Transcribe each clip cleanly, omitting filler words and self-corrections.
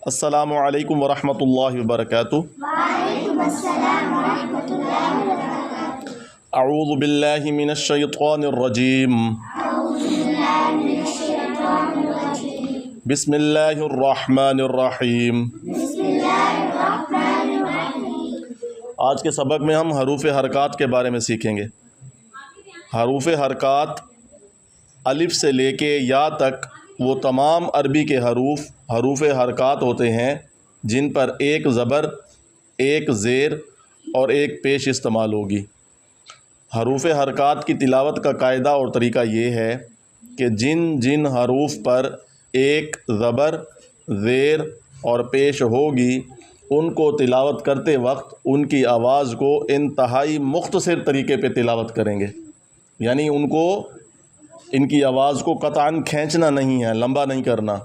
السلام علیکم ورحمۃ اللہ وبرکاتہ۔ وعلیکم السلام ورحمۃ اللہ وبرکاتہ۔ اعوذ باللہ من الشیطان الرجیم، اعوذ باللہ من الشیطان الرجیم، بسم اللہ الرحمن الرحیم۔ بسم اللہ الرحمن الرحیم۔ آج کے سبق میں ہم حروف حرکات کے بارے میں سیکھیں گے۔ حروف حرکات الف سے لے کے یا تک وہ تمام عربی کے حروف حرکات ہوتے ہیں جن پر ایک زبر، ایک زیر اور ایک پیش استعمال ہوگی۔ حروف حرکات کی تلاوت کا قاعدہ اور طریقہ یہ ہے کہ جن جن حروف پر ایک زبر، زیر اور پیش ہوگی ان کو تلاوت کرتے وقت ان کی آواز کو انتہائی مختصر طریقے پہ تلاوت کریں گے، یعنی ان کی آواز کو قطعاً کھینچنا نہیں ہے، لمبا نہیں کرنا،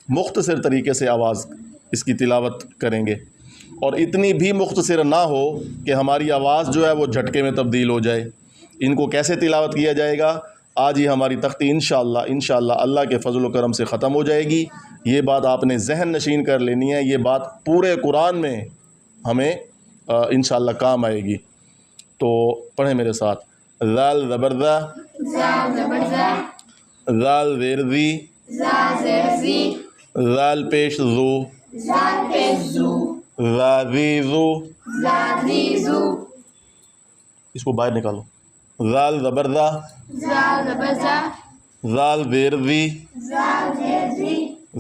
مختصر طریقے سے آواز اس کی تلاوت کریں گے، اور اتنی بھی مختصر نہ ہو کہ ہماری آواز جو ہے وہ جھٹکے میں تبدیل ہو جائے۔ ان کو کیسے تلاوت کیا جائے گا آج ہی ہماری تختی انشاءاللہ اللہ کے فضل و کرم سے ختم ہو جائے گی۔ یہ بات آپ نے ذہن نشین کر لینی ہے، یہ بات پورے قرآن میں ہمیں انشاءاللہ کام آئے گی۔ تو پڑھیں میرے ساتھ۔ ذال زبر ذا، زال زبر زا، ذال زیر زی، زال زیر زی، ذال پیش زو، زال پیش زو، ذا زی زو۔ زال زی زو، اس کو باہر نکالو۔ ذال زبر ذا، زال زبر زا، ذال زیر زی، زال زیر زی،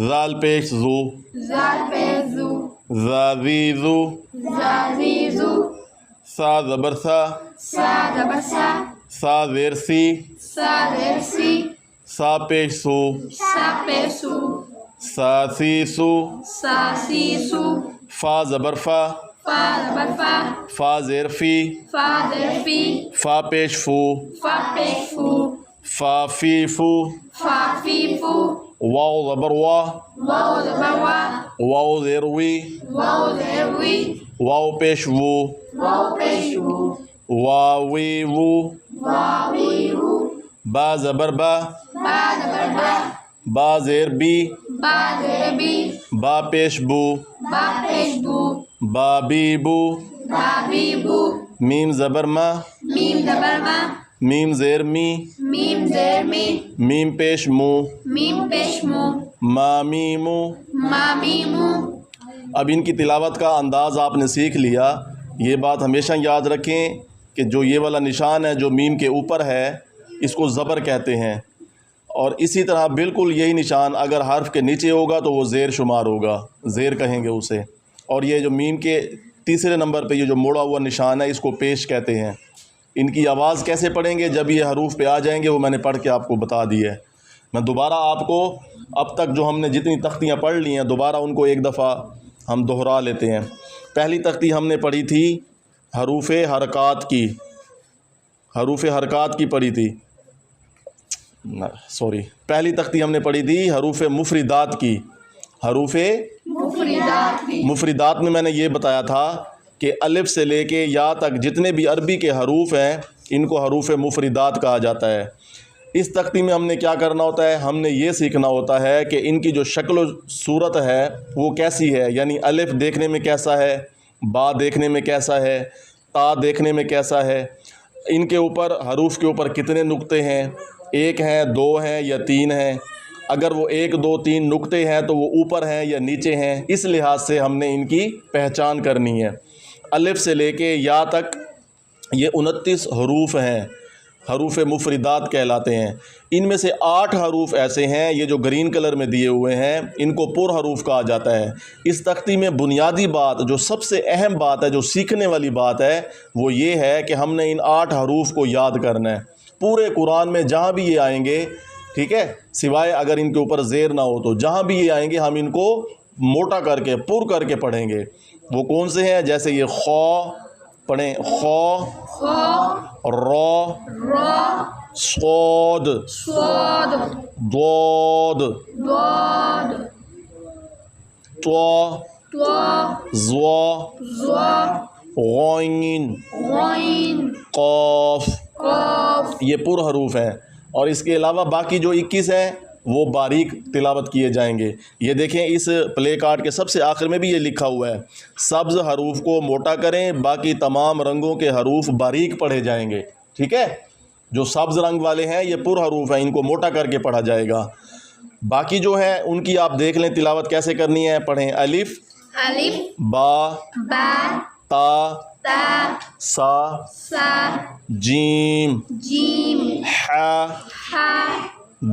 ذال پیش زو، زال پیش زو، ذا زی زو۔ زال زی زو، سا زبر سا، سا زبر سا، سا زیر سی، سا زیر سی، سا پیش سو، سا پیش سو، سا سی سو۔ سا سی سو، فا زبر فا، فا زبر فا، فا زیر فی، فا زیر فی، فا پیش فو، فا پیش فو، فا فی فو۔ فا فی فو، واو زبر وا، واو زبر وا، واو زیر وی، واو زیر وی، واو پیش وو، واو پیش وو، واوی وو۔ واوی وو، با زبر با، با زبر با، با زیر بی، با زیر بی، با پیش بو، با پیش بو، با بی بو۔ با بی بو، میم زبر ما، میم زبر ما، میم زیر می، میم زیر می، میم پیش مو، میم پیش مو، ما میمو۔ ما میمو۔ اب ان کی تلاوت کا انداز آپ نے سیکھ لیا۔ یہ بات ہمیشہ یاد رکھیں کہ جو یہ والا نشان ہے جو میم کے اوپر ہے اس کو زبر کہتے ہیں، اور اسی طرح بالکل یہی نشان اگر حرف کے نیچے ہوگا تو وہ زیر شمار ہوگا، زیر کہیں گے اسے۔ اور یہ جو میم کے تیسرے نمبر پہ یہ جو موڑا ہوا نشان ہے اس کو پیش کہتے ہیں۔ ان کی آواز کیسے پڑھیں گے جب یہ حروف پہ آ جائیں گے وہ میں نے پڑھ کے آپ کو بتا دی ہے۔ میں دوبارہ آپ کو اب تک جو ہم نے جتنی تختیاں پڑھ لی ہیں دوبارہ ان کو ایک دفعہ ہم دہرا لیتے ہیں۔ پہلی تختی ہم نے پڑھی تھی حروف حرکات کی، حروف حرکات کی پڑھی تھی، پہلی تختی ہم نے پڑھی تھی حروف مفردات کی۔ حروف مفردات کی، مفردات میں نے یہ بتایا تھا کہ الف سے لے کے یا تک جتنے بھی عربی کے حروف ہیں ان کو حروف مفردات کہا جاتا ہے۔ اس تختی میں ہم نے کیا کرنا ہوتا ہے، ہم نے یہ سیکھنا ہوتا ہے کہ ان کی جو شکل و صورت ہے وہ کیسی ہے، یعنی الف دیکھنے میں کیسا ہے، با دیکھنے میں کیسا ہے، تا دیکھنے میں کیسا ہے، ان کے اوپر حروف کے اوپر کتنے نقطے ہیں، ایک ہیں، دو ہیں یا تین ہیں، اگر وہ ایک دو تین نقطے ہیں تو وہ اوپر ہیں یا نیچے ہیں، اس لحاظ سے ہم نے ان کی پہچان کرنی ہے۔ الف سے لے کے یا تک یہ 29 حروف ہیں، حروف مفردات کہلاتے ہیں۔ ان میں سے 8 حروف ایسے ہیں، یہ جو گرین کلر میں دیے ہوئے ہیں ان کو پر حروف کہا جاتا ہے۔ اس تختی میں بنیادی بات جو سب سے اہم بات ہے، جو سیکھنے والی بات ہے، وہ یہ ہے کہ ہم نے ان 8 حروف کو یاد کرنا ہے۔ پورے قرآن میں جہاں بھی یہ آئیں گے، ٹھیک ہے، سوائے اگر ان کے اوپر زیر نہ ہو تو جہاں بھی یہ آئیں گے ہم ان کو موٹا کر کے پر کر کے پڑھیں گے۔ وہ کون سے ہیں؟ جیسے یہ خو پڑھیں، خو، خو، را، را، صاد، صاد، ضاد، ضاد، طا، طا، ظا، ظا، غین، غین، قاف۔ قاف۔ یہ پر حروف ہیں، اور اس کے علاوہ باقی جو 21 ہیں وہ باریک تلاوت کیے جائیں گے۔ یہ دیکھیں اس پلے کارڈ کے سب سے آخر میں بھی یہ لکھا ہوا ہے، سبز حروف کو موٹا کریں، باقی تمام رنگوں کے حروف باریک پڑھے جائیں گے۔ ٹھیک ہے، جو سبز رنگ والے ہیں یہ پر حروف ہیں، ان کو موٹا کر کے پڑھا جائے گا۔ باقی جو ہے ان کی آپ دیکھ لیں تلاوت کیسے کرنی ہے، پڑھیں الف الف با با تا تا سا سا جیم جیم ح ہا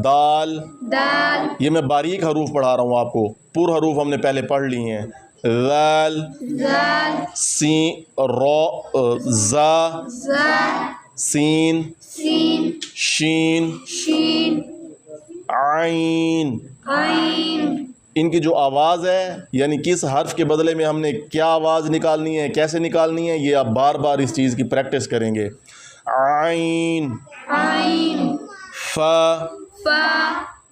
دال۔ دال یہ میں باریک حروف پڑھا رہا ہوں آپ کو، پر حروف ہم نے پہلے پڑھ لی ہیں۔ ذال زال سین رو زا زا سین سین شین شین عین۔ عین۔ ان کی جو آواز ہے، یعنی کس حرف کے بدلے میں ہم نے کیا آواز نکالنی ہے، کیسے نکالنی ہے، یہ آپ بار بار اس چیز کی پریکٹس کریں گے۔ عین عین فا فا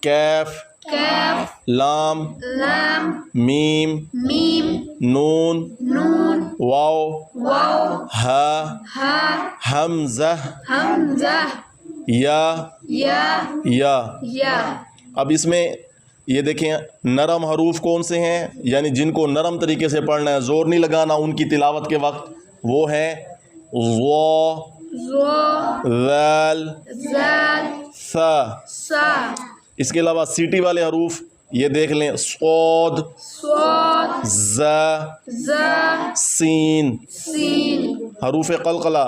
کیف کیف لام لام میم میم نون نون واو واو ہا ہا حمزہ حمزہ یا یا یا۔ یا۔ اب اس میں یہ دیکھیں نرم حروف کون سے ہیں، یعنی جن کو نرم طریقے سے پڑھنا ہے، زور نہیں لگانا ان کی تلاوت کے وقت، وہ ہیں ضا زو ذال زال ثا۔ سا اس کے علاوہ سیٹی والے حروف یہ دیکھ لیں، صاد صاد ز زا سین۔ سین حروف قلقلہ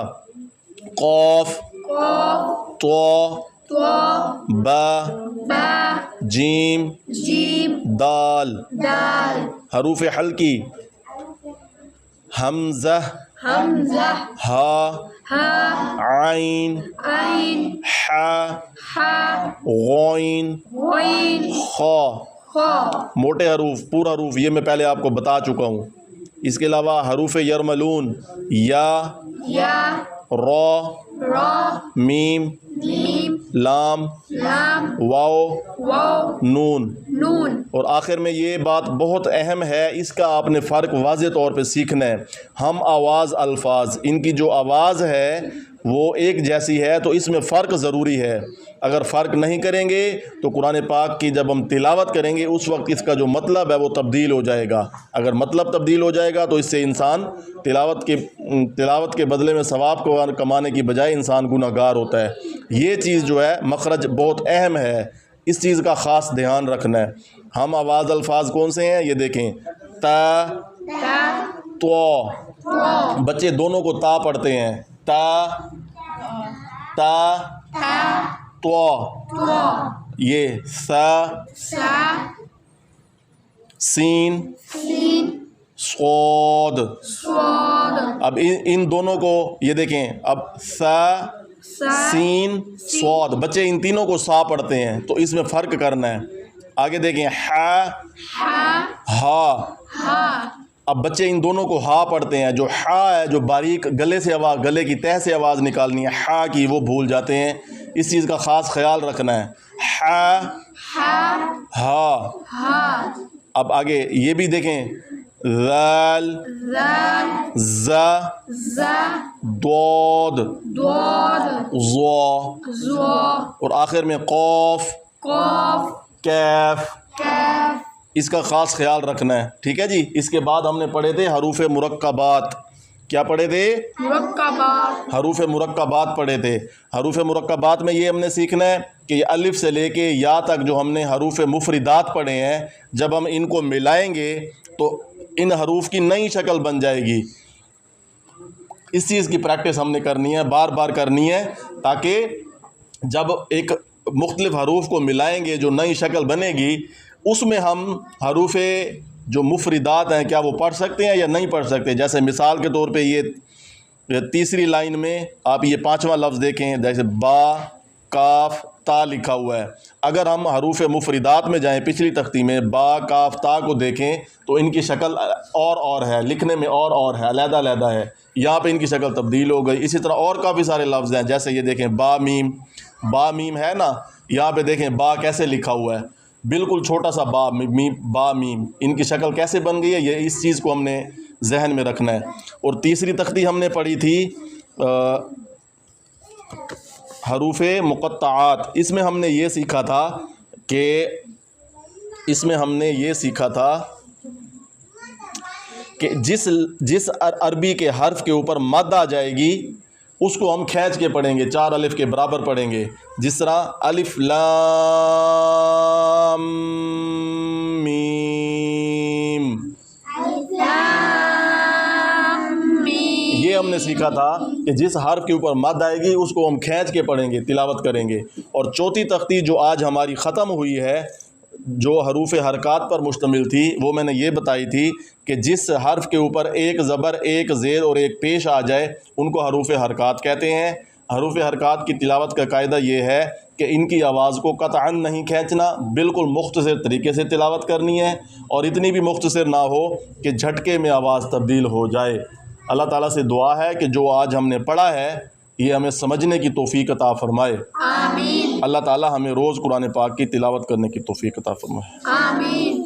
قاف قاف طا طا با با جیم جیم دال۔ دال حروف حلقی حمزہ حمزہ ہا ہا عین عین ح ہا غین غین خا۔ خا موٹے حروف پر حروف یہ میں پہلے آپ کو بتا چکا ہوں۔ اس کے علاوہ حروف یرملون یا یا را را میم میم لام لام واو واو نون۔ نون اور آخر میں یہ بات بہت اہم ہے، اس کا آپ نے فرق واضح طور پہ سیکھنا ہے۔ ہم آواز الفاظ، ان کی جو آواز ہے وہ ایک جیسی ہے، تو اس میں فرق ضروری ہے۔ اگر فرق نہیں کریں گے تو قرآن پاک کی جب ہم تلاوت کریں گے اس وقت اس کا جو مطلب ہے وہ تبدیل ہو جائے گا۔ اگر مطلب تبدیل ہو جائے گا تو اس سے انسان تلاوت کے بدلے میں ثواب کو کمانے کی بجائے انسان گناہ گار ہوتا ہے۔ یہ چیز جو ہے مخرج بہت اہم ہے، اس چیز کا خاص دھیان رکھنا ہے۔ ہم آواز الفاظ کون سے ہیں، یہ دیکھیں تا تا تو، بچے دونوں کو تا پڑھتے ہیں، تا تا تا تو۔ تو یہ سا سا سین سین صاد۔ صاد اب ان دونوں کو یہ دیکھیں، اب سا سا سین صاد، بچے ان تینوں کو سا پڑھتے ہیں، تو اس میں فرق کرنا ہے۔ آگے دیکھیں ح ہا ہا، ہا اب بچے ان دونوں کو ہا پڑھتے ہیں، جو ح ہے جو باریک گلے سے آواز، گلے کی تہ سے آواز نکالنی ہے ح کی، وہ بھول جاتے ہیں، اس چیز کا خاص خیال رکھنا ہے۔ ح ہا ہا۔ ہا اب آگے یہ بھی دیکھیں ذال زال ز زا ضاد دود ظا، زو اور آخر میں قاف قاف کیف۔ کاف اس کا خاص خیال رکھنا ہے، ٹھیک ہے جی۔ اس کے بعد ہم نے پڑھے تھے حروف مرکبات۔ کیا پڑھے تھے؟ مرکبات حروف مرکبات پڑھے تھے۔ حروف مرکبات میں یہ ہم نے سیکھنا ہے کہ یہ الف سے لے کے یا تک جو ہم نے حروف مفردات پڑھے ہیں، جب ہم ان کو ملائیں گے تو ان حروف کی نئی شکل بن جائے گی۔ اس چیز کی پریکٹس ہم نے کرنی ہے، بار بار کرنی ہے، تاکہ جب ایک مختلف حروف کو ملائیں گے جو نئی شکل بنے گی، اس میں ہم حروف جو مفردات ہیں کیا وہ پڑھ سکتے ہیں یا نہیں پڑھ سکتے۔ جیسے مثال کے طور پہ یہ تیسری لائن میں آپ یہ پانچواں لفظ دیکھیں، جیسے با کاف تا لکھا ہوا ہے۔ اگر ہم حروف مفردات میں جائیں، پچھلی تختی میں با کاف تا کو دیکھیں تو ان کی شکل اور ہے، لکھنے میں اور ہے، علیحدہ علیحدہ ہے۔ یہاں پہ ان کی شکل تبدیل ہو گئی۔ اسی طرح اور کافی سارے لفظ ہیں، جیسے یہ دیکھیں با میم ہے نا، یہاں پہ دیکھیں با کیسے لکھا ہوا ہے، بالکل چھوٹا سا با میم، ان کی شکل کیسے بن گئی ہے، یہ اس چیز کو ہم نے ذہن میں رکھنا ہے۔ اور تیسری تختی ہم نے پڑھی تھی حروف مقطعات، اس میں ہم نے یہ سیکھا تھا کہ اس میں ہم نے یہ سیکھا تھا کہ جس عربی کے حرف کے اوپر مد آ جائے گی اس کو ہم کھینچ کے پڑھیں گے، 4 الف کے برابر پڑھیں گے. جس طرح الف لام میم، یہ ہم نے سیکھا تھا کہ جس حرف کے اوپر مد آئے گی اس کو ہم کھینچ کے پڑھیں گے، تلاوت کریں گے. اور چوتھی تختی جو آج ہماری ختم ہوئی ہے، جو حروف حرکات پر مشتمل تھی، وہ میں نے یہ بتائی تھی کہ جس حرف کے اوپر ایک زبر، ایک زیر اور ایک پیش آ جائے ان کو حروف حرکات کہتے ہیں. حروف حرکات کی تلاوت کا قاعدہ یہ ہے کہ ان کی آواز کو قطعاً نہیں کھینچنا، بالکل مختصر طریقے سے تلاوت کرنی ہے، اور اتنی بھی مختصر نہ ہو کہ جھٹکے میں آواز تبدیل ہو جائے. اللہ تعالیٰ سے دعا ہے کہ جو آج ہم نے پڑھا ہے یہ ہمیں سمجھنے کی توفیق عطا فرمائے. آمین. اللہ تعالیٰ ہمیں روز قرآن پاک کی تلاوت کرنے کی توفیق عطا فرمائے. آمین.